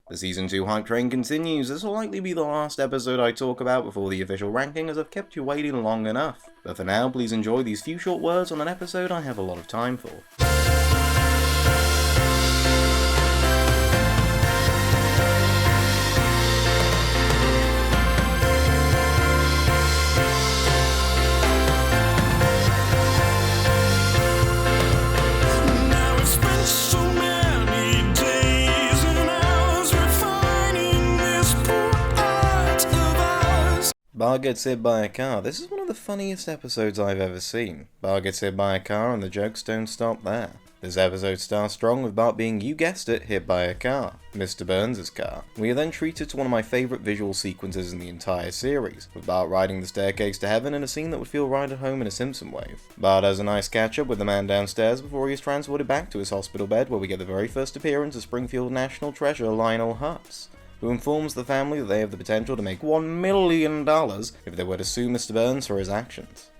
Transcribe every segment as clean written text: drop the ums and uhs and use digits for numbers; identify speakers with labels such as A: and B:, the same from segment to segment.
A: The Season 2 hype train continues. This will likely be the last episode I talk about before the official ranking, as I've kept you waiting long enough. But for now, please enjoy these few short words on an episode I have a lot of time for. Bart Gets Hit By a Car. This is one of the funniest episodes I've ever seen. Bart gets hit by a car and the jokes don't stop there. This episode starts strong with Bart being, you guessed it, hit by a car. Mr. Burns' car. We are then treated to one of my favourite visual sequences in the entire series, with Bart riding the staircase to heaven in a scene that would feel right at home in a Simpson wave. Bart has a nice catch-up with the man downstairs before he is transported back to his hospital bed, where we get the very first appearance of Springfield national treasure Lionel Hutz, who informs the family that they have the potential to make $1 million if they were to sue Mr. Burns for his actions.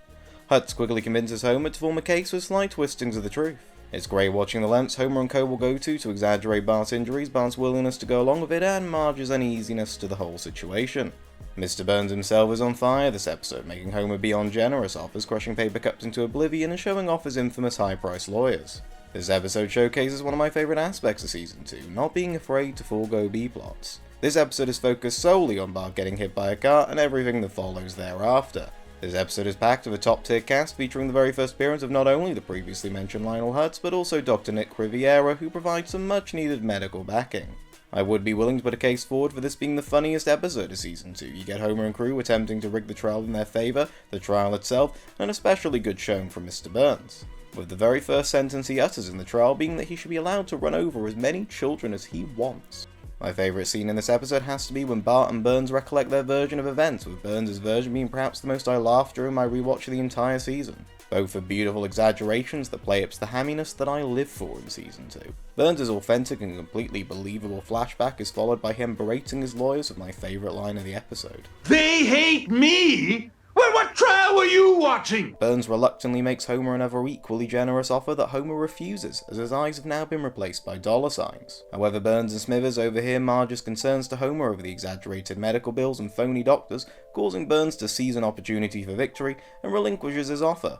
A: Hutz quickly convinces Homer to form a case with slight twistings of the truth. It's great watching the lengths Homer and co will go to exaggerate Bart's injuries, Bart's willingness to go along with it, and Marge's uneasiness to the whole situation. Mr. Burns himself is on fire this episode, making Homer beyond generous offers, crushing paper cups into oblivion and showing off his infamous high-priced lawyers. This episode showcases one of my favourite aspects of Season 2, not being afraid to forego B-plots. This episode is focused solely on Bart getting hit by a car and everything that follows thereafter. This episode is packed with a top-tier cast featuring the very first appearance of not only the previously mentioned Lionel Hutz, but also Dr. Nick Riviera, who provides some much-needed medical backing. I would be willing to put a case forward for this being the funniest episode of Season 2. You get Homer and crew attempting to rig the trial in their favour, the trial itself, and an especially good showing from Mr. Burns, with the very first sentence he utters in the trial being that he should be allowed to run over as many children as he wants. My favourite scene in this episode has to be when Bart and Burns recollect their version of events, with Burns' version being perhaps the most I laughed during my rewatch of the entire season. Both are beautiful exaggerations that play up to the hamminess that I live for in Season 2. Burns' authentic and completely believable flashback is followed by him berating his lawyers with my favourite line of the episode.
B: They hate me? Well, what trial were you watching?
A: Burns reluctantly makes Homer another equally generous offer that Homer refuses, as his eyes have now been replaced by dollar signs. However, Burns and Smithers overhear Marge's concerns to Homer over the exaggerated medical bills and phony doctors, causing Burns to seize an opportunity for victory and relinquishes his offer.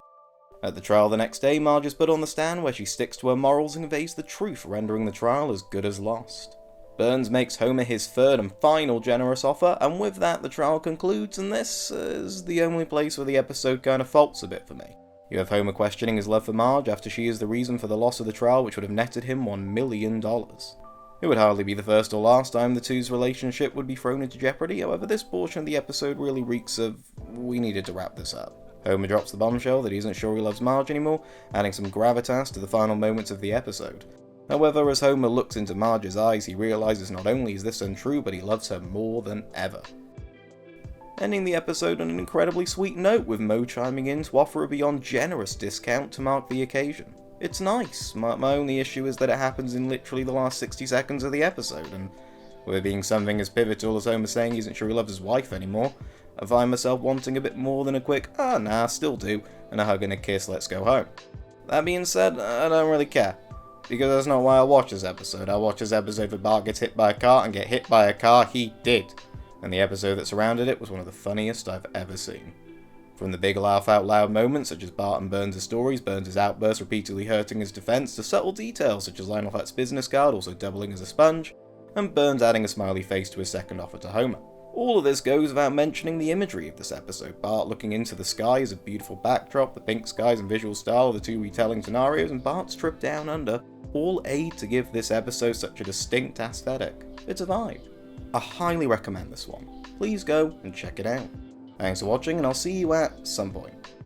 A: At the trial the next day, Marge is put on the stand where she sticks to her morals and conveys the truth, rendering the trial as good as lost. Burns makes Homer his third and final generous offer, and with that the trial concludes, and this is the only place where the episode kind of faults a bit for me. You have Homer questioning his love for Marge after she is the reason for the loss of the trial, which would have netted him $1 million. It would hardly be the first or last time the two's relationship would be thrown into jeopardy, however this portion of the episode really reeks of, we needed to wrap this up. Homer drops the bombshell that he isn't sure he loves Marge anymore, adding some gravitas to the final moments of the episode. However, as Homer looks into Marge's eyes, he realises not only is this untrue, but he loves her more than ever. Ending the episode on an incredibly sweet note, with Moe chiming in to offer a beyond generous discount to mark the occasion. It's nice. My only issue is that it happens in literally the last 60 seconds of the episode, and with it being something as pivotal as Homer saying he isn't sure he loves his wife anymore, I find myself wanting a bit more than a quick, nah, still do, and a hug and a kiss, let's go home. That being said, I don't really care. Because that's not why I watch this episode. I watch this episode for Bart gets hit by a car, and get hit by a car he did. And the episode that surrounded it was one of the funniest I've ever seen. From the big laugh out loud moments such as Bart and Burns' stories, Burns' outbursts repeatedly hurting his defence, to subtle details such as Lionel Hutz's business card also doubling as a sponge, and Burns adding a smiley face to his second offer to Homer. All of this goes without mentioning the imagery of this episode. Bart looking into the sky is a beautiful backdrop, the pink skies and visual style of the two retelling scenarios, and Bart's trip down under all aid to give this episode such a distinct aesthetic. It's a vibe. I highly recommend this one. Please go and check it out. Thanks for watching, and I'll see you at some point.